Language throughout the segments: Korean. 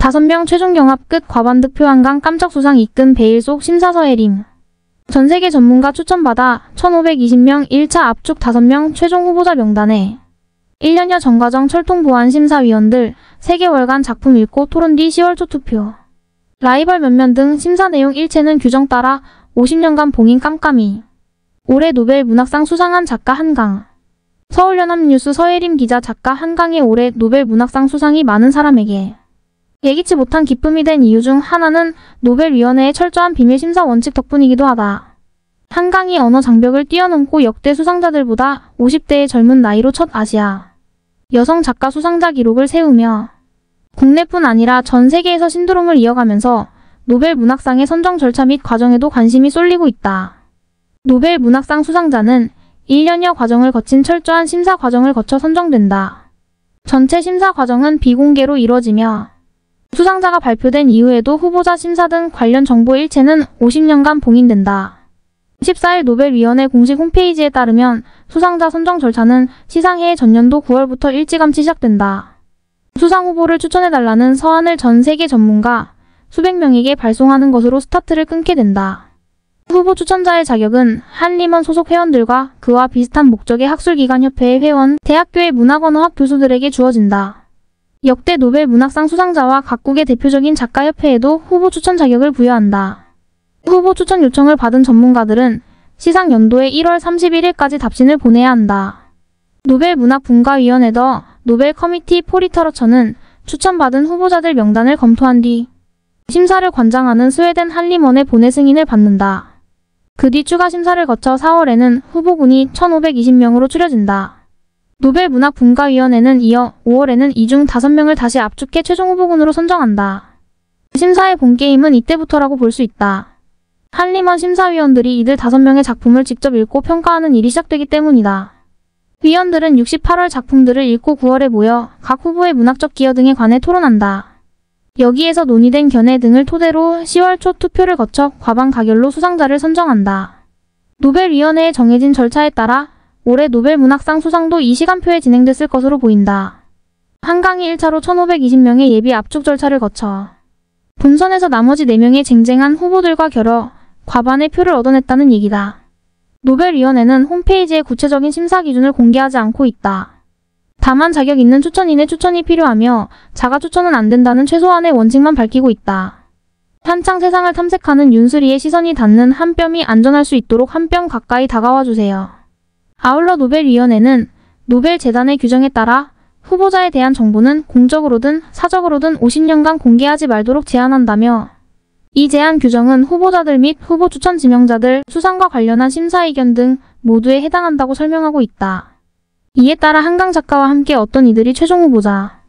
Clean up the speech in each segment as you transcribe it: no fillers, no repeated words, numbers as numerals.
5명 최종 경합 끝 과반 득표 한강 깜짝 수상 이끈 베일 속 심사서혜림. 전세계 전문가 추천받아 1520명 1차 압축 5명 최종 후보자 명단에 1년여 전과정 철통보안심사위원들 3개월간 작품 읽고 토론 뒤 10월 초 투표. 라이벌 면면 등 심사 내용 일체는 규정 따라 50년간 봉인 깜깜이. 올해 노벨 문학상 수상한 작가 한강. 서울연합뉴스 서혜림 기자. 작가 한강의 올해 노벨 문학상 수상이 많은 사람에게 예기치 못한 기쁨이 된 이유 중 하나는 노벨위원회의 철저한 비밀 심사 원칙 덕분이기도 하다. 한강이 언어 장벽을 뛰어넘고 역대 수상자들보다 50대의 젊은 나이로 첫 아시아 여성 작가 수상자 기록을 세우며 국내뿐 아니라 전 세계에서 신드롬을 이어가면서 노벨 문학상의 선정 절차 및 과정에도 관심이 쏠리고 있다. 노벨 문학상 수상자는 1년여 과정을 거친 철저한 심사 과정을 거쳐 선정된다. 전체 심사 과정은 비공개로 이루어지며 수상자가 발표된 이후에도 후보자 심사 등 관련 정보 일체는 50년간 봉인된다. 14일 노벨위원회 공식 홈페이지에 따르면 수상자 선정 절차는 시상해 전년도 9월부터 일찌감치 시작된다. 수상 후보를 추천해달라는 서한을 전 세계 전문가 수백 명에게 발송하는 것으로 스타트를 끊게 된다. 후보 추천자의 자격은 한림원 소속 회원들과 그와 비슷한 목적의 학술기관협회의 회원, 대학교의 문학언어학 교수들에게 주어진다. 역대 노벨 문학상 수상자와 각국의 대표적인 작가협회에도 후보 추천 자격을 부여한다. 후보 추천 요청을 받은 전문가들은 시상 연도의 1월 31일까지 답신을 보내야 한다. 노벨 문학분과위원회 더 노벨 커미티 포 리터러처는 추천받은 후보자들 명단을 검토한 뒤 심사를 관장하는 스웨덴 한림원의 본회 승인을 받는다. 그 뒤 추가 심사를 거쳐 4월에는 후보군이 1520명으로 추려진다. 노벨 문학분과위원회는 이어 5월에는 이 중 5명을 다시 압축해 최종 후보군으로 선정한다. 심사의 본게임은 이때부터라고 볼 수 있다. 한림원 심사위원들이 이들 5명의 작품을 직접 읽고 평가하는 일이 시작되기 때문이다. 위원들은 68월 작품들을 읽고 9월에 모여 각 후보의 문학적 기여 등에 관해 토론한다. 여기에서 논의된 견해 등을 토대로 10월 초 투표를 거쳐 과반 가결로 수상자를 선정한다. 노벨위원회의 정해진 절차에 따라 올해 노벨 문학상 수상도 이 시간표에 진행됐을 것으로 보인다. 한강이 1차로 1520명의 예비 압축 절차를 거쳐 본선에서 나머지 4명의 쟁쟁한 후보들과 겨뤄 과반의 표를 얻어냈다는 얘기다. 노벨위원회는 홈페이지에 구체적인 심사 기준을 공개하지 않고 있다. 다만 자격 있는 추천인의 추천이 필요하며 자가 추천은 안 된다는 최소한의 원칙만 밝히고 있다. 한창 세상을 탐색하는 윤수리의 시선이 닿는 한 뼘이 안전할 수 있도록 한 뼘 가까이 다가와 주세요. 아울러 노벨위원회는 노벨재단의 규정에 따라 후보자에 대한 정보는 공적으로든 사적으로든 50년간 공개하지 말도록 제한한다며 이 제한 규정은 후보자들 및 후보 추천 지명자들, 수상과 관련한 심사 의견 등 모두에 해당한다고 설명하고 있다. 이에 따라 한강 작가와 함께 어떤 이들이 최종 후보자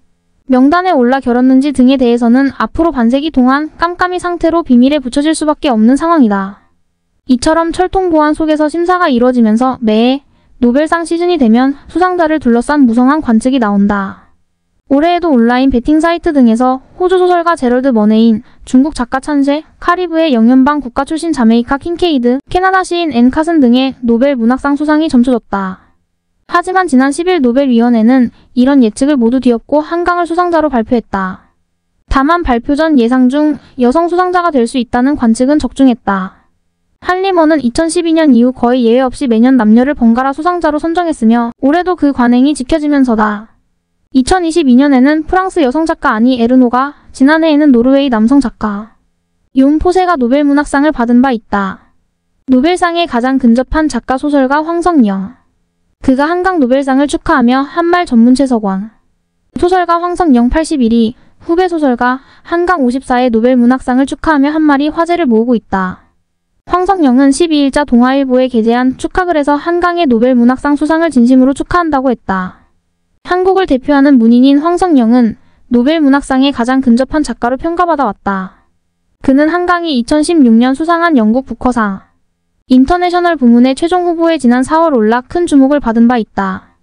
명단에 올라 겨뤘는지 등에 대해서는 앞으로 반세기 동안 깜깜이 상태로 비밀에 붙여질 수밖에 없는 상황이다. 이처럼 철통보안 속에서 심사가 이루어지면서 매해 노벨상 시즌이 되면 수상자를 둘러싼 무성한 관측이 나온다. 올해에도 온라인 베팅 사이트 등에서 호주 소설가 제럴드 머네인, 중국 작가 찬쉐, 카리브해 영연방 국가 출신 자메이카 킨케이드, 캐나다 시인 앤 카슨 등의 노벨 문학상 수상이 점쳐졌다. 하지만 지난 10일 노벨위원회는 이런 예측을 모두 뒤엎고 한강을 수상자로 발표했다. 다만 발표 전 예상 중 여성 수상자가 될 수 있다는 관측은 적중했다. 한림원은 2012년 이후 거의 예외 없이 매년 남녀를 번갈아 수상자로 선정했으며 올해도 그 관행이 지켜지면서다. 2022년에는 프랑스 여성 작가 아니 에르노가, 지난해에는 노르웨이 남성 작가 욤 포세가 노벨 문학상을 받은 바 있다. 노벨상에 가장 근접한 작가 소설가 황석영. 그가 한강 노벨상을 축하하며 한말 전문체 서광. 소설가 황석영 81이 후배 소설가 한강 54의 노벨 문학상을 축하하며 한말이 화제를 모으고 있다. 황석영은 12일자 동아일보에 게재한 축하글에서 한강의 노벨 문학상 수상을 진심으로 축하한다고 했다. 한국을 대표하는 문인인 황석영은 노벨 문학상에 가장 근접한 작가로 평가받아 왔다. 그는 한강이 2016년 수상한 영국 부커상 인터내셔널 부문의 최종 후보에 지난 4월 올라 큰 주목을 받은 바 있다.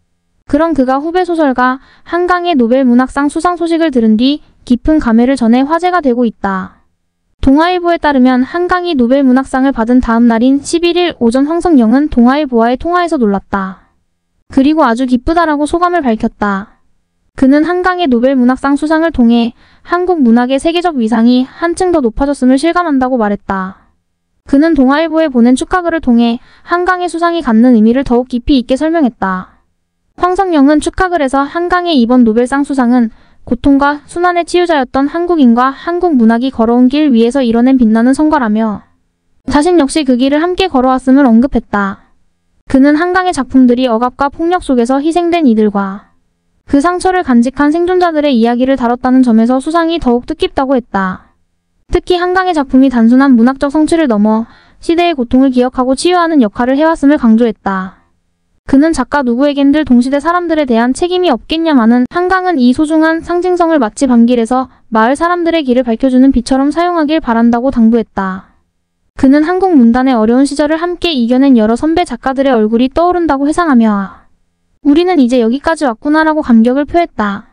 그런 그가 후배 소설가 한강의 노벨 문학상 수상 소식을 들은 뒤 깊은 감회를 전해 화제가 되고 있다. 동아일보에 따르면 한강이 노벨 문학상을 받은 다음 날인 11일 오전 황석영은 동아일보와의 통화에서 놀랐다. 그리고 아주 기쁘다라고 소감을 밝혔다. 그는 한강의 노벨 문학상 수상을 통해 한국 문학의 세계적 위상이 한층 더 높아졌음을 실감한다고 말했다. 그는 동아일보에 보낸 축하글을 통해 한강의 수상이 갖는 의미를 더욱 깊이 있게 설명했다. 황석영은 축하글에서 한강의 이번 노벨상 수상은 고통과 순환의 치유자였던 한국인과 한국 문학이 걸어온 길 위에서 이뤄낸 빛나는 성과라며 자신 역시 그 길을 함께 걸어왔음을 언급했다. 그는 한강의 작품들이 억압과 폭력 속에서 희생된 이들과 그 상처를 간직한 생존자들의 이야기를 다뤘다는 점에서 수상이 더욱 뜻깊다고 했다. 특히 한강의 작품이 단순한 문학적 성취를 넘어 시대의 고통을 기억하고 치유하는 역할을 해왔음을 강조했다. 그는 작가 누구에겐들 동시대 사람들에 대한 책임이 없겠냐마는 한강은 이 소중한 상징성을 마치 밤길에서 마을 사람들의 길을 밝혀주는 빛처럼 사용하길 바란다고 당부했다. 그는 한국 문단의 어려운 시절을 함께 이겨낸 여러 선배 작가들의 얼굴이 떠오른다고 회상하며 우리는 이제 여기까지 왔구나라고 감격을 표했다.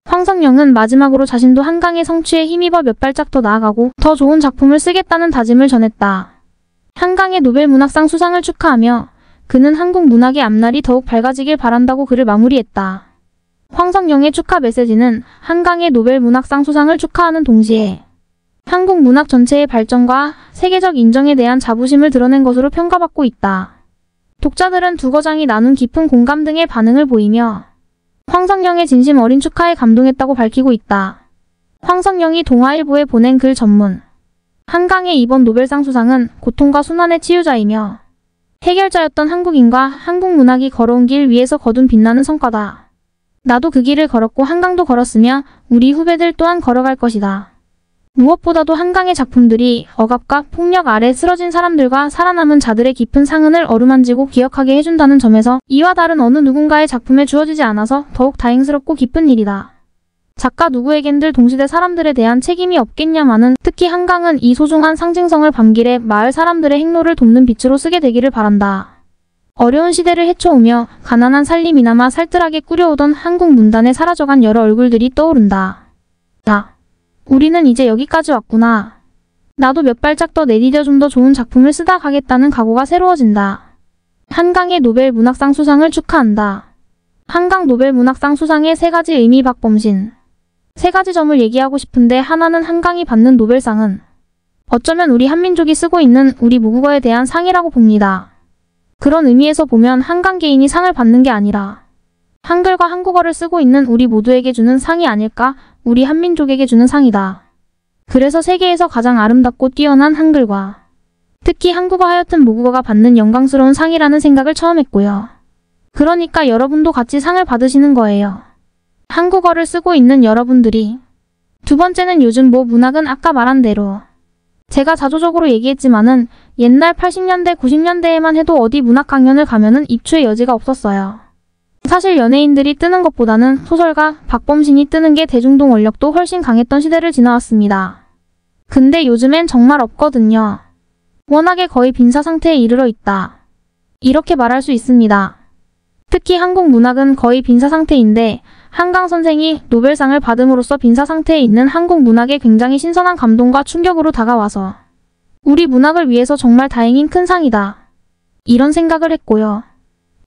황석영은 마지막으로 자신도 한강의 성취에 힘입어 몇 발짝 더 나아가고 더 좋은 작품을 쓰겠다는 다짐을 전했다. 한강의 노벨 문학상 수상을 축하하며 그는 한국 문학의 앞날이 더욱 밝아지길 바란다고 글을 마무리했다. 황석영의 축하 메시지는 한강의 노벨 문학상 수상을 축하하는 동시에 한국 문학 전체의 발전과 세계적 인정에 대한 자부심을 드러낸 것으로 평가받고 있다. 독자들은 두 거장이 나눈 깊은 공감 등의 반응을 보이며 황석영의 진심 어린 축하에 감동했다고 밝히고 있다. 황석영이 동아일보에 보낸 글 전문. 한강의 이번 노벨상 수상은 고통과 순환의 치유자이며 해결자였던 한국인과 한국 문학이 걸어온 길 위에서 거둔 빛나는 성과다. 나도 그 길을 걸었고 한강도 걸었으며 우리 후배들 또한 걸어갈 것이다. 무엇보다도 한강의 작품들이 억압과 폭력 아래 쓰러진 사람들과 살아남은 자들의 깊은 상흔을 어루만지고 기억하게 해준다는 점에서 이와 다른 어느 누군가의 작품에 주어지지 않아서 더욱 다행스럽고 기쁜 일이다. 작가 누구에겐들 동시대 사람들에 대한 책임이 없겠냐마는 특히 한강은 이 소중한 상징성을 밤길에 마을 사람들의 행로를 돕는 빛으로 쓰게 되기를 바란다. 어려운 시대를 헤쳐오며 가난한 살림이나마 살뜰하게 꾸려오던 한국 문단에 사라져간 여러 얼굴들이 떠오른다. 자, 우리는 이제 여기까지 왔구나. 나도 몇 발짝 더 내디뎌 좀 더 좋은 작품을 쓰다 가겠다는 각오가 새로워진다. 한강의 노벨 문학상 수상을 축하한다. 한강 노벨 문학상 수상의 세 가지 의미. 박범신. 세 가지 점을 얘기하고 싶은데 하나는 한강이 받는 노벨상은 어쩌면 우리 한민족이 쓰고 있는 우리 모국어에 대한 상이라고 봅니다. 그런 의미에서 보면 한강 개인이 상을 받는 게 아니라 한글과 한국어를 쓰고 있는 우리 모두에게 주는 상이 아닐까, 우리 한민족에게 주는 상이다. 그래서 세계에서 가장 아름답고 뛰어난 한글과 특히 한국어 하여튼 모국어가 받는 영광스러운 상이라는 생각을 처음 했고요. 그러니까 여러분도 같이 상을 받으시는 거예요. 한국어를 쓰고 있는 여러분들이. 두 번째는 요즘 문학은 아까 말한 대로 제가 자조적으로 얘기했지만은 옛날 80년대, 90년대에만 해도 어디 문학 강연을 가면은 입추의 여지가 없었어요. 사실 연예인들이 뜨는 것보다는 소설가 박범신이 뜨는 게 대중동 원력도 훨씬 강했던 시대를 지나왔습니다. 근데 요즘엔 정말 없거든요. 워낙에 거의 빈사 상태에 이르러 있다. 이렇게 말할 수 있습니다. 특히 한국 문학은 거의 빈사 상태인데 한강 선생이 노벨상을 받음으로써 빈사 상태에 있는 한국 문학에 굉장히 신선한 감동과 충격으로 다가와서 우리 문학을 위해서 정말 다행인 큰 상이다. 이런 생각을 했고요.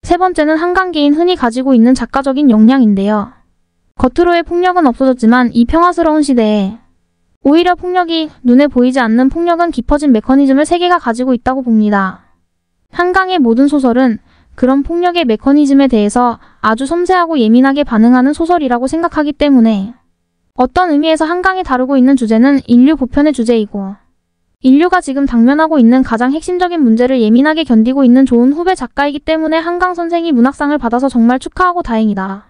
세 번째는 한강계인 흔히 가지고 있는 작가적인 역량인데요. 겉으로의 폭력은 없어졌지만 이 평화스러운 시대에 오히려 폭력이 눈에 보이지 않는 폭력은 깊어진 메커니즘을 세계가 가지고 있다고 봅니다. 한강의 모든 소설은 그런 폭력의 메커니즘에 대해서 아주 섬세하고 예민하게 반응하는 소설이라고 생각하기 때문에 어떤 의미에서 한강이 다루고 있는 주제는 인류 보편의 주제이고 인류가 지금 당면하고 있는 가장 핵심적인 문제를 예민하게 견디고 있는 좋은 후배 작가이기 때문에 한강 선생이 문학상을 받아서 정말 축하하고 다행이다.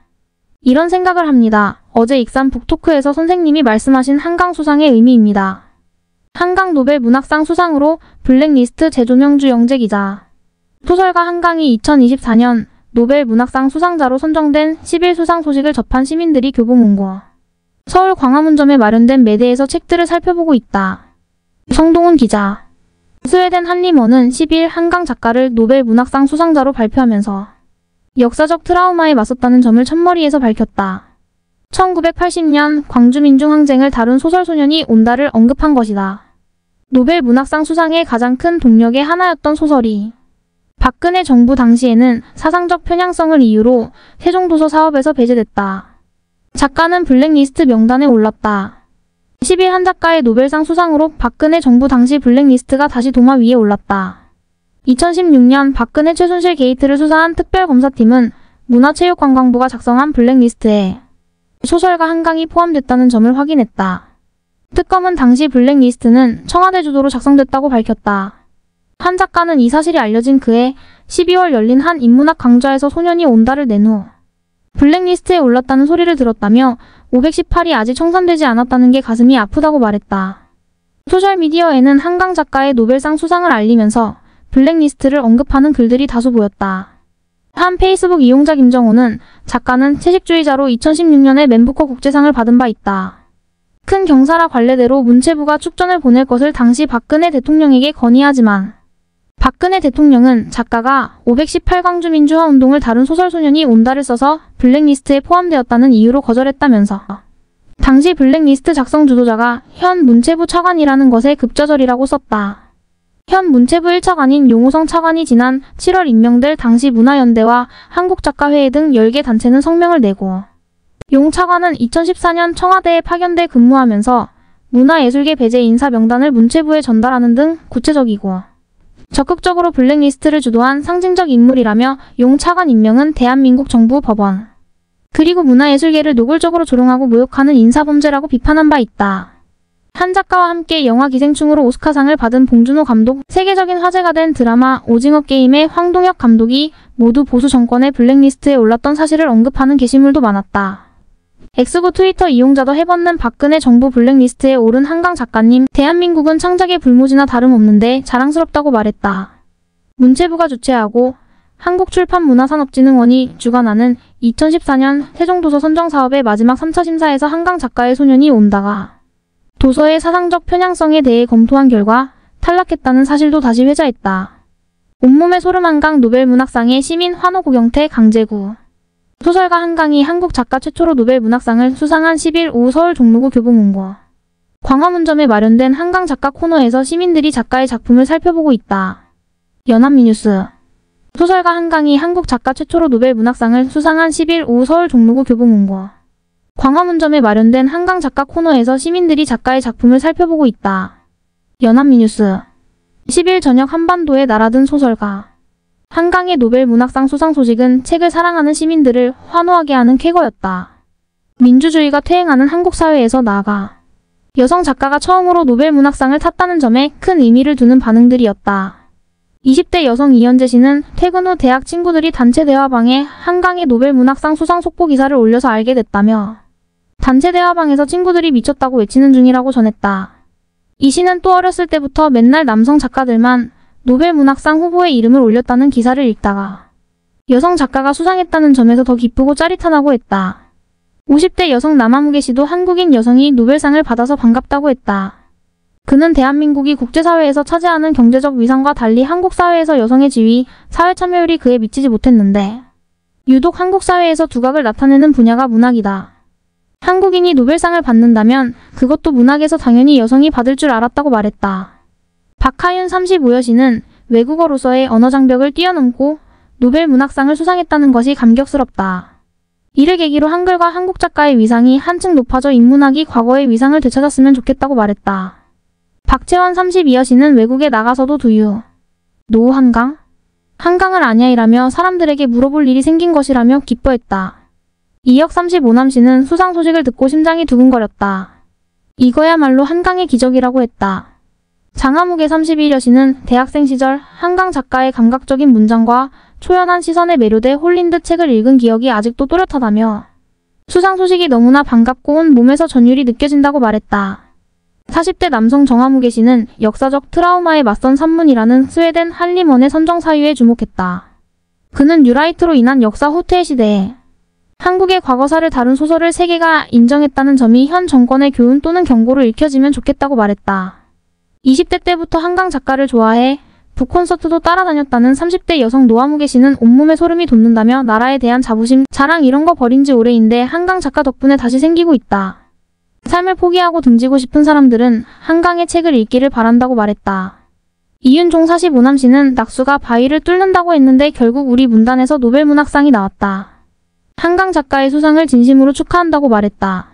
이런 생각을 합니다. 어제 익산 북토크에서 선생님이 말씀하신 한강 수상의 의미입니다. 한강 노벨 문학상 수상으로 블랙리스트 재조명주 영재기자. 소설가 한강이 2024년 노벨 문학상 수상자로 선정된 10일 수상 소식을 접한 시민들이 교보문고 서울 광화문점에 마련된 매대에서 책들을 살펴보고 있다. 성동훈 기자. 스웨덴 한림원은 10일 한강 작가를 노벨 문학상 수상자로 발표하면서 역사적 트라우마에 맞섰다는 점을 첫머리에서 밝혔다. 1980년 광주민중항쟁을 다룬 소설소년이 온다를 언급한 것이다. 노벨 문학상 수상의 가장 큰 동력의 하나였던 소설이 박근혜 정부 당시에는 사상적 편향성을 이유로 세종도서 사업에서 배제됐다. 작가는 블랙리스트 명단에 올랐다. 10일 한 작가의 노벨상 수상으로 박근혜 정부 당시 블랙리스트가 다시 도마 위에 올랐다. 2016년 박근혜 최순실 게이트를 수사한 특별검사팀은 문화체육관광부가 작성한 블랙리스트에 소설가 한강이 포함됐다는 점을 확인했다. 특검은 당시 블랙리스트는 청와대 주도로 작성됐다고 밝혔다. 한 작가는 이 사실이 알려진 그해 12월 열린 한 인문학 강좌에서 소년이 온다를 낸 후 블랙리스트에 올랐다는 소리를 들었다며 518이 아직 청산되지 않았다는 게 가슴이 아프다고 말했다. 소셜미디어에는 한강 작가의 노벨상 수상을 알리면서 블랙리스트를 언급하는 글들이 다수 보였다. 한 페이스북 이용자 김정호는 작가는 채식주의자로 2016년에 맨부커 국제상을 받은 바 있다. 큰 경사라 관례대로 문체부가 축전을 보낼 것을 당시 박근혜 대통령에게 건의하지만 박근혜 대통령은 작가가 518광주 민주화 운동을 다룬 소설소년이 온다를 써서 블랙리스트에 포함되었다는 이유로 거절했다면서 당시 블랙리스트 작성 주도자가 현 문체부 차관이라는 것에 급저절이라고 썼다. 현 문체부 1차관인 용호성 차관이 지난 7월 임명될 당시 문화연대와 한국작가회의 등 10개 단체는 성명을 내고 용 차관은 2014년 청와대에 파견돼 근무하면서 문화예술계 배제 인사 명단을 문체부에 전달하는 등 구체적이고 적극적으로 블랙리스트를 주도한 상징적 인물이라며 용 차관 임명은 대한민국 정부 법원 그리고 문화예술계를 노골적으로 조롱하고 모욕하는 인사범죄라고 비판한 바 있다. 한 작가와 함께 영화 기생충으로 오스카상을 받은 봉준호 감독, 세계적인 화제가 된 드라마 오징어 게임의 황동혁 감독이 모두 보수 정권의 블랙리스트에 올랐던 사실을 언급하는 게시물도 많았다. X구 트위터 이용자도 해벗는 박근혜 정부 블랙리스트에 오른 한강 작가님, 대한민국은 창작의 불모지나 다름없는데 자랑스럽다고 말했다. 문체부가 주최하고 한국출판문화산업진흥원이 주관하는 2014년 세종도서 선정사업의 마지막 3차 심사에서 한강 작가의 소년이 온다가 도서의 사상적 편향성에 대해 검토한 결과 탈락했다는 사실도 다시 회자했다. 온몸에 소름 한강 노벨문학상의 시민 환호 고경태 강제구 소설가 한강이 한국 작가 최초로 노벨문학상을 수상한 10일 오후 서울 종로구 교보문고 광화문점에 마련된 한강 작가 코너에서 시민들이 작가의 작품을 살펴보고 있다. 연합미뉴스 소설가 한강이 한국 작가 최초로 노벨문학상을 수상한 10일 오후 서울 종로구 교보문고 광화문점에 마련된 한강 작가 코너에서 시민들이 작가의 작품을 살펴보고 있다. 연합미뉴스 10일 저녁 한반도에 날아든 소설가 한강의 노벨문학상 수상 소식은 책을 사랑하는 시민들을 환호하게 하는 쾌거였다. 민주주의가 퇴행하는 한국 사회에서 나아가 여성 작가가 처음으로 노벨문학상을 탔다는 점에 큰 의미를 두는 반응들이었다. 20대 여성 이현재 씨는 퇴근 후 대학 친구들이 단체 대화방에 한강의 노벨문학상 수상 속보 기사를 올려서 알게 됐다며 단체 대화방에서 친구들이 미쳤다고 외치는 중이라고 전했다. 이 씨는 또 어렸을 때부터 맨날 남성 작가들만 노벨문학상 후보에 이름을 올렸다는 기사를 읽다가 여성 작가가 수상했다는 점에서 더 기쁘고 짜릿하다고 했다. 50대 여성 남아무개 씨도 한국인 여성이 노벨상을 받아서 반갑다고 했다. 그는 대한민국이 국제사회에서 차지하는 경제적 위상과 달리 한국 사회에서 여성의 지위, 사회 참여율이 그에 미치지 못했는데 유독 한국 사회에서 두각을 나타내는 분야가 문학이다. 한국인이 노벨상을 받는다면 그것도 문학에서 당연히 여성이 받을 줄 알았다고 말했다. 박하윤 35여시는 외국어로서의 언어 장벽을 뛰어넘고 노벨 문학상을 수상했다는 것이 감격스럽다. 이를 계기로 한글과 한국 작가의 위상이 한층 높아져 인문학이 과거의 위상을 되찾았으면 좋겠다고 말했다. 박채원 32여시는 외국에 나가서도 두유. 노 한강? 한강을 아냐이라며 사람들에게 물어볼 일이 생긴 것이라며 기뻐했다. 이혁 35남씨는 수상 소식을 듣고 심장이 두근거렸다. 이거야말로 한강의 기적이라고 했다. 장하무개 31여시는 대학생 시절 한강 작가의 감각적인 문장과 초연한 시선에 매료돼 홀린 듯 책을 읽은 기억이 아직도 또렷하다며 수상 소식이 너무나 반갑고 온 몸에서 전율이 느껴진다고 말했다. 40대 남성 정하무개 씨는 역사적 트라우마에 맞선 산문이라는 스웨덴 한림원의 선정 사유에 주목했다. 그는 뉴라이트로 인한 역사 후퇴의 시대에 한국의 과거사를 다룬 소설을 세계가 인정했다는 점이 현 정권의 교훈 또는 경고로 읽혀지면 좋겠다고 말했다. 20대 때부터 한강 작가를 좋아해 북콘서트도 따라다녔다는 30대 여성 노아무개 씨는 온몸에 소름이 돋는다며 나라에 대한 자부심, 자랑 이런 거 버린 지 오래인데 한강 작가 덕분에 다시 생기고 있다. 삶을 포기하고 등지고 싶은 사람들은 한강의 책을 읽기를 바란다고 말했다. 이윤종 45남씨는 낙수가 바위를 뚫는다고 했는데 결국 우리 문단에서 노벨문학상이 나왔다. 한강 작가의 수상을 진심으로 축하한다고 말했다.